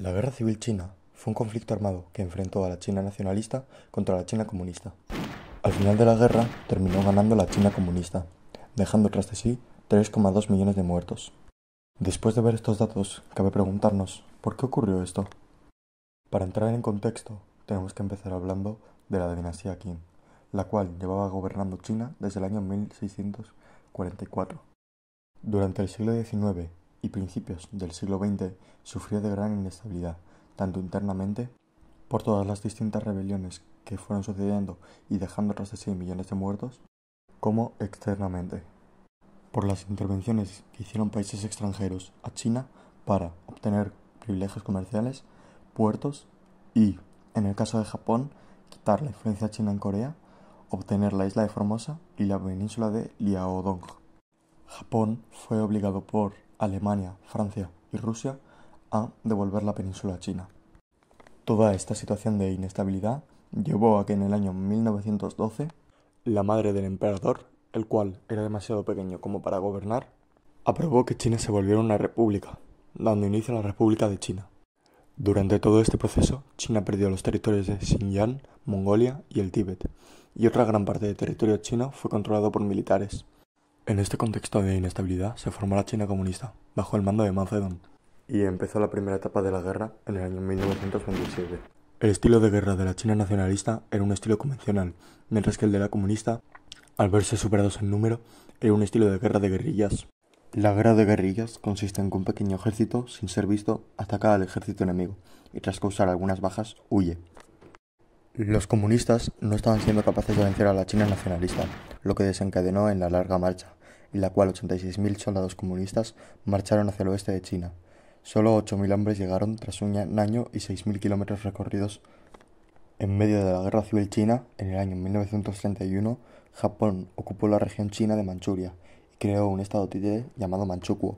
La Guerra Civil China fue un conflicto armado que enfrentó a la China nacionalista contra la China comunista. Al final de la guerra terminó ganando la China comunista, dejando tras de sí 3,2 millones de muertos. Después de ver estos datos, cabe preguntarnos, ¿por qué ocurrió esto? Para entrar en contexto, tenemos que empezar hablando de la dinastía Qing, la cual llevaba gobernando China desde el año 1644. Durante el siglo XIX y principios del siglo XX sufrió de gran inestabilidad, tanto internamente, por todas las distintas rebeliones que fueron sucediendo y dejando tras de sí millones de muertos, como externamente, por las intervenciones que hicieron países extranjeros a China para obtener privilegios comerciales, puertos y, en el caso de Japón, quitar la influencia china en Corea, obtener la isla de Formosa y la península de Liaodong. Japón fue obligado por Alemania, Francia y Rusia a devolver la península a China. Toda esta situación de inestabilidad llevó a que en el año 1912 la madre del emperador, el cual era demasiado pequeño como para gobernar, aprobó que China se volviera una república, dando inicio a la República de China. Durante todo este proceso, China perdió los territorios de Xinjiang, Mongolia y el Tíbet, y otra gran parte del territorio chino fue controlado por militares. En este contexto de inestabilidad se formó la China comunista, bajo el mando de Mao Zedong, y empezó la primera etapa de la guerra en el año 1927. El estilo de guerra de la China nacionalista era un estilo convencional, mientras que el de la comunista, al verse superados en número, era un estilo de guerra de guerrillas. La guerra de guerrillas consiste en que un pequeño ejército, sin ser visto, ataca al ejército enemigo, y tras causar algunas bajas, huye. Los comunistas no estaban siendo capaces de vencer a la China nacionalista, lo que desencadenó en la Larga Marcha, en la cual 86.000 soldados comunistas marcharon hacia el oeste de China. Solo 8.000 hombres llegaron tras un año y 6.000 kilómetros recorridos. En medio de la Guerra Civil China, en el año 1931, Japón ocupó la región china de Manchuria y creó un estado títere llamado Manchukuo.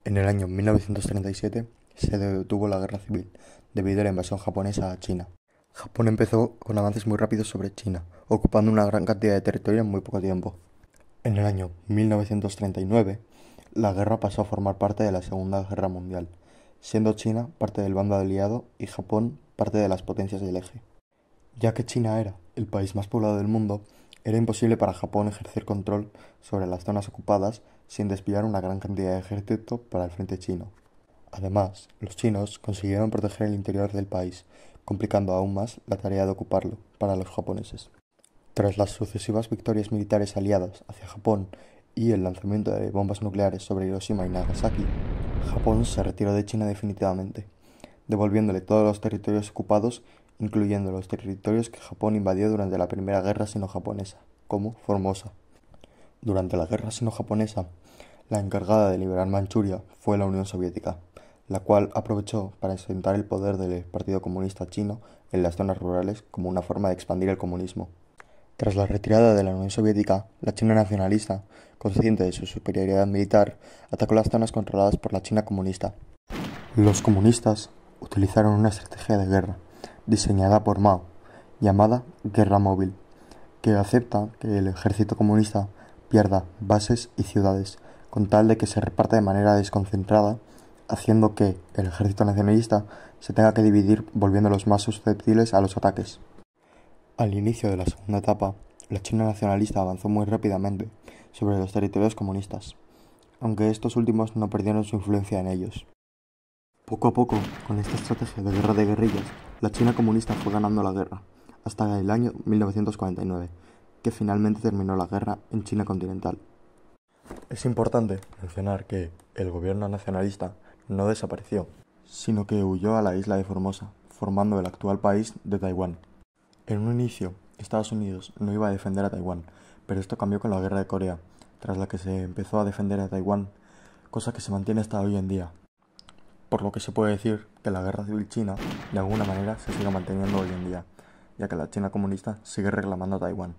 En el año 1937 se detuvo la Guerra Civil debido a la invasión japonesa a China. Japón empezó con avances muy rápidos sobre China, ocupando una gran cantidad de territorio en muy poco tiempo. En el año 1939, la guerra pasó a formar parte de la Segunda Guerra Mundial, siendo China parte del bando aliado y Japón parte de las potencias del eje. Ya que China era el país más poblado del mundo, era imposible para Japón ejercer control sobre las zonas ocupadas sin desviar una gran cantidad de ejército para el frente chino. Además, los chinos consiguieron proteger el interior del país, complicando aún más la tarea de ocuparlo para los japoneses. Tras las sucesivas victorias militares aliadas hacia Japón y el lanzamiento de bombas nucleares sobre Hiroshima y Nagasaki, Japón se retiró de China definitivamente, devolviéndole todos los territorios ocupados, incluyendo los territorios que Japón invadió durante la Primera Guerra Sino-Japonesa, como Formosa. Durante la Guerra Sino-Japonesa, la encargada de liberar Manchuria fue la Unión Soviética, la cual aprovechó para asentar el poder del Partido Comunista Chino en las zonas rurales como una forma de expandir el comunismo. Tras la retirada de la Unión Soviética, la China nacionalista, consciente de su superioridad militar, atacó las zonas controladas por la China comunista. Los comunistas utilizaron una estrategia de guerra, diseñada por Mao, llamada Guerra Móvil, que acepta que el ejército comunista pierda bases y ciudades, con tal de que se reparta de manera desconcentrada, haciendo que el ejército nacionalista se tenga que dividir, volviéndolos más susceptibles a los ataques. Al inicio de la segunda etapa, la China nacionalista avanzó muy rápidamente sobre los territorios comunistas, aunque estos últimos no perdieron su influencia en ellos. Poco a poco, con esta estrategia de guerra de guerrillas, la China comunista fue ganando la guerra, hasta el año 1949, que finalmente terminó la guerra en China continental. Es importante mencionar que el gobierno nacionalista no desapareció, sino que huyó a la isla de Formosa, formando el actual país de Taiwán. En un inicio, Estados Unidos no iba a defender a Taiwán, pero esto cambió con la Guerra de Corea, tras la que se empezó a defender a Taiwán, cosa que se mantiene hasta hoy en día. Por lo que se puede decir que la Guerra Civil China, de alguna manera, se sigue manteniendo hoy en día, ya que la China comunista sigue reclamando a Taiwán.